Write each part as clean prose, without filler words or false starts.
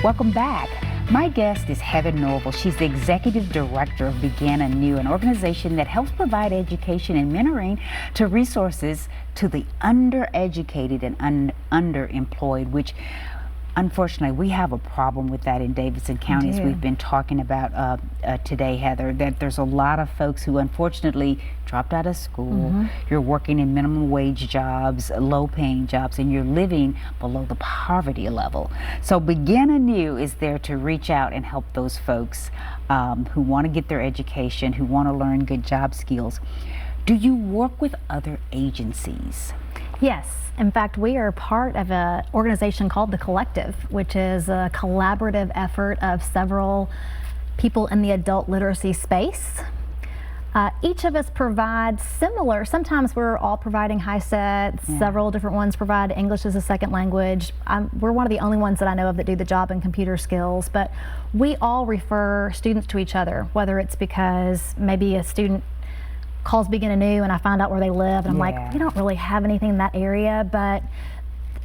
Welcome back. My guest is Heather Norvell. She's the Executive Director of Anew, an organization that helps provide education and mentoring to resources to the undereducated and underemployed, which unfortunately we have a problem with that in Davidson County, as we've been talking about today, Heather, that there's a lot of folks who unfortunately dropped out of school. You're working in minimum wage jobs, low paying jobs, and you're living below the poverty level. So Anew is there to reach out and help those folks who want to get their education, who want to learn good job skills. Do you work with other agencies? Yes. In fact, we are part of an organization called The Collective, which is a collaborative effort of several people in the adult literacy space. Each of us provides similar, sometimes we're all providing high sets, several different ones provide English as a second language. We're one of the only ones that I know of that do the job in computer skills, but we all refer students to each other, whether it's because maybe a student calls Anew and I find out where they live, and I'm like, we don't really have anything in that area, but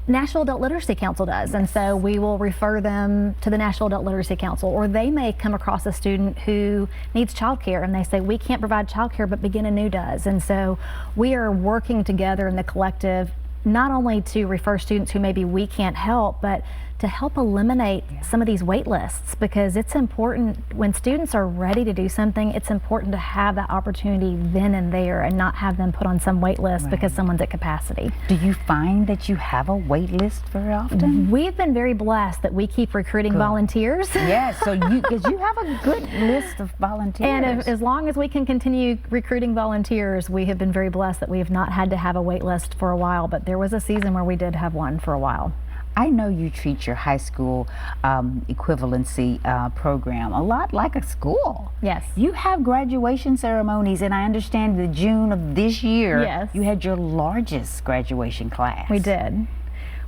Nashville Adult Literacy Council does, and so we will refer them to the Nashville Adult Literacy Council. Or they may come across a student who needs childcare and they say, we can't provide childcare, but Anew does. And so we are working together in the collective, not only to refer students who maybe we can't help, but to help eliminate some of these wait lists, because it's important when students are ready to do something, it's important to have that opportunity then and there and not have them put on some wait list because someone's at capacity. Do you find that you have a wait list very often? We've been very blessed that we keep recruiting volunteers. Yes, so because you have a good list of volunteers. And as long as we can continue recruiting volunteers, we have been very blessed that we have not had to have a wait list for a while, but there was a season where we did have one for a while. I know you treat your high school equivalency program a lot like a school. Yes. You have graduation ceremonies, and I understand the June of this year, you had your largest graduation class. We did.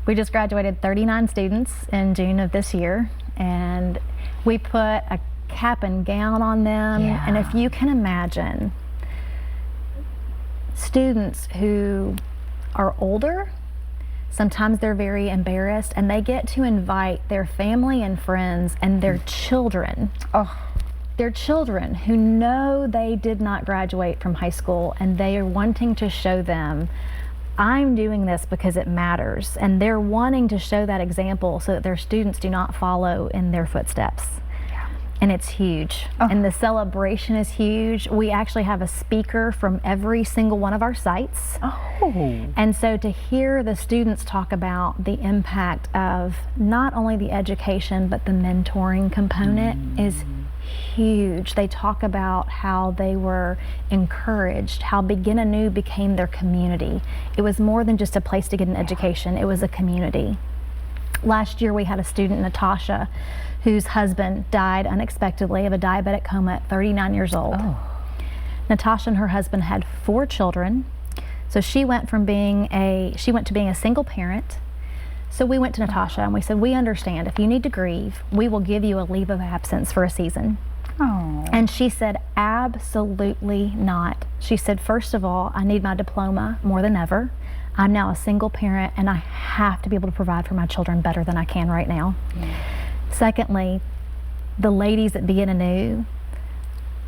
We just graduated 39 students in June of this year, and we put a cap and gown on them. And if you can imagine, students who are older, sometimes they're very embarrassed, and they get to invite their family and friends and their children. Their children who know they did not graduate from high school, and they are wanting to show them, I'm doing this because it matters. And they're wanting to show that example so that their students do not follow in their footsteps. And it's huge. And the celebration is huge. We actually have a speaker from every single one of our sites. And so to hear the students talk about the impact of not only the education, but the mentoring component is huge. They talk about how they were encouraged, how Anew became their community. It was more than just a place to get an education, it was a community. Last year we had a student, Natasha, whose husband died unexpectedly of a diabetic coma at 39 years old. Natasha and her husband had 4 children, so she went to being a single parent. So we went to Natasha and we said, we understand if you need to grieve, we will give you a leave of absence for a season. And she said, absolutely not. She said, first of all, I need my diploma more than ever. I'm now a single parent and I have to be able to provide for my children better than I can right now. Secondly, the ladies at Anew,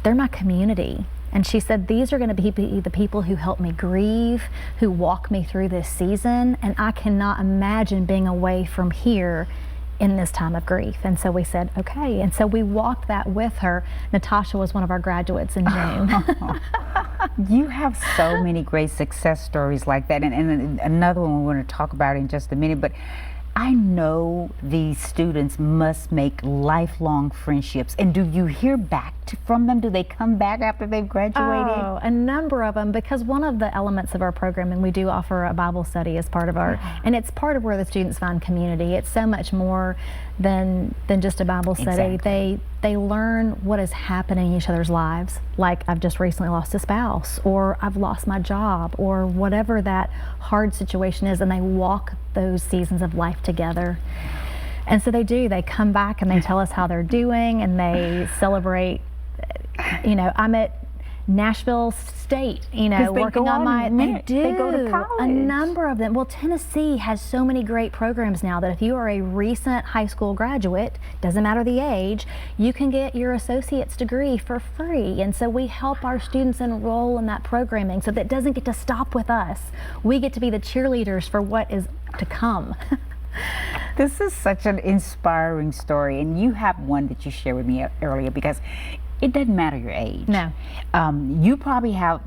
they're my community. And she said, these are going to be the people who help me grieve, who walk me through this season, and I cannot imagine being away from here in this time of grief. And so we said, okay. And so we walked that with her. Natasha was one of our graduates in June. You have so many great success stories like that, and another one we're going to talk about in just a minute, but I know these students must make lifelong friendships. And do you hear back from them? Do they come back after they've graduated? Oh, a number of them, because one of the elements of our program, and we do offer a Bible study as part of our, and it's part of where the students find community. It's so much more than just a Bible study. They learn what is happening in each other's lives. Like, I've just recently lost a spouse, or I've lost my job, or whatever that hard situation is, and they walk those seasons of life together. And so they come back and they tell us how they're doing, and they celebrate. You know, I'm at Nashville State, you know, 'Cause they working go on my, they go to college. a number of them. Well, Tennessee has so many great programs now that if you are a recent high school graduate, doesn't matter the age, you can get your associate's degree for free. And so we help our students enroll in that programming so that it doesn't get to stop with us. We get to be the cheerleaders for what is to come. This is such an inspiring story, and you have one that you shared with me earlier, because it doesn't matter your age. No. You probably have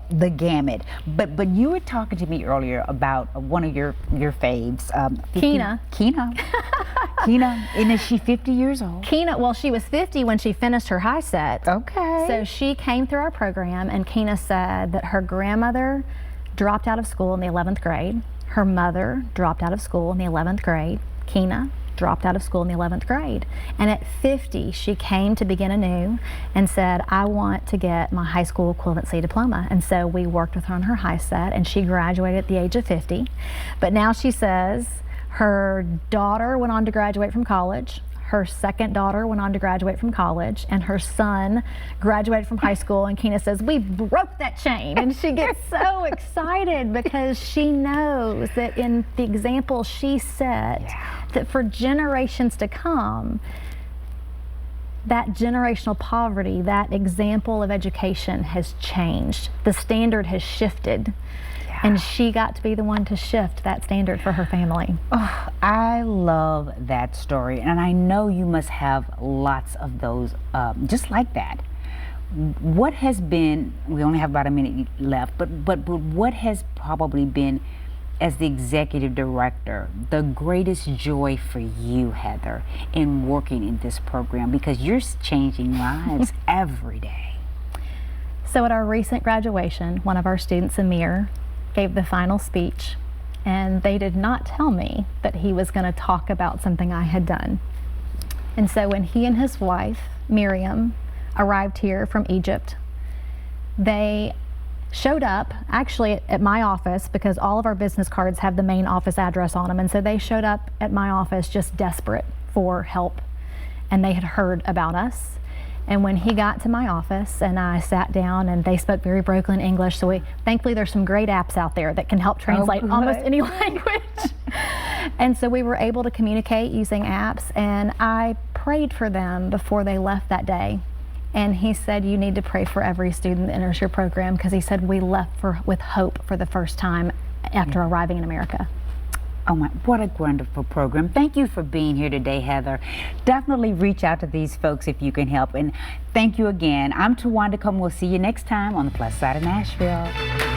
the gamut, but you were talking to me earlier about one of your faves, Keena. Keena, and is she 50 years old? Keena, well, she was 50 when she finished her high set. Okay. So she came through our program, and Keena said that her grandmother dropped out of school in the 11th grade. Her mother dropped out of school in the 11th grade. Keena dropped out of school in the 11th grade. And at 50, she came to begin anew and said, I want to get my high school equivalency diploma. And so we worked with her on her high set, and she graduated at the age of 50. But now she says her daughter went on to graduate from college. Her second daughter went on to graduate from college, and her son graduated from high school, and Keena says, we broke that chain. And she gets so excited because she knows that in the example she set, that for generations to come, that generational poverty, that example of education has changed. The standard has shifted. And she got to be the one to shift that standard for her family. Oh, I love that story, and I know you must have lots of those just like that. What has been, we only have about a minute left, but what has probably been, as the executive director, the greatest joy for you, Heather, in working in this program? Because you're changing lives every day. So at our recent graduation, one of our students, Amir, gave the final speech, and they did not tell me that he was going to talk about something I had done. And so when he and his wife, Miriam, arrived here from Egypt, they showed up actually at my office, because all of our business cards have the main office address on them. And so they showed up at my office just desperate for help, and they had heard about us. And when he got to my office and I sat down, and they spoke very broken English, so thankfully there's some great apps out there that can help translate almost any language. And so we were able to communicate using apps, and I prayed for them before they left that day. And he said, you need to pray for every student that enters your program, because he said we left with hope for the first time after arriving in America. Oh my, what a wonderful program. Thank you for being here today, Heather. Definitely reach out to these folks if you can help. And thank you again. I'm Tawanda Come. We'll see you next time on the Plus Side of Nashville.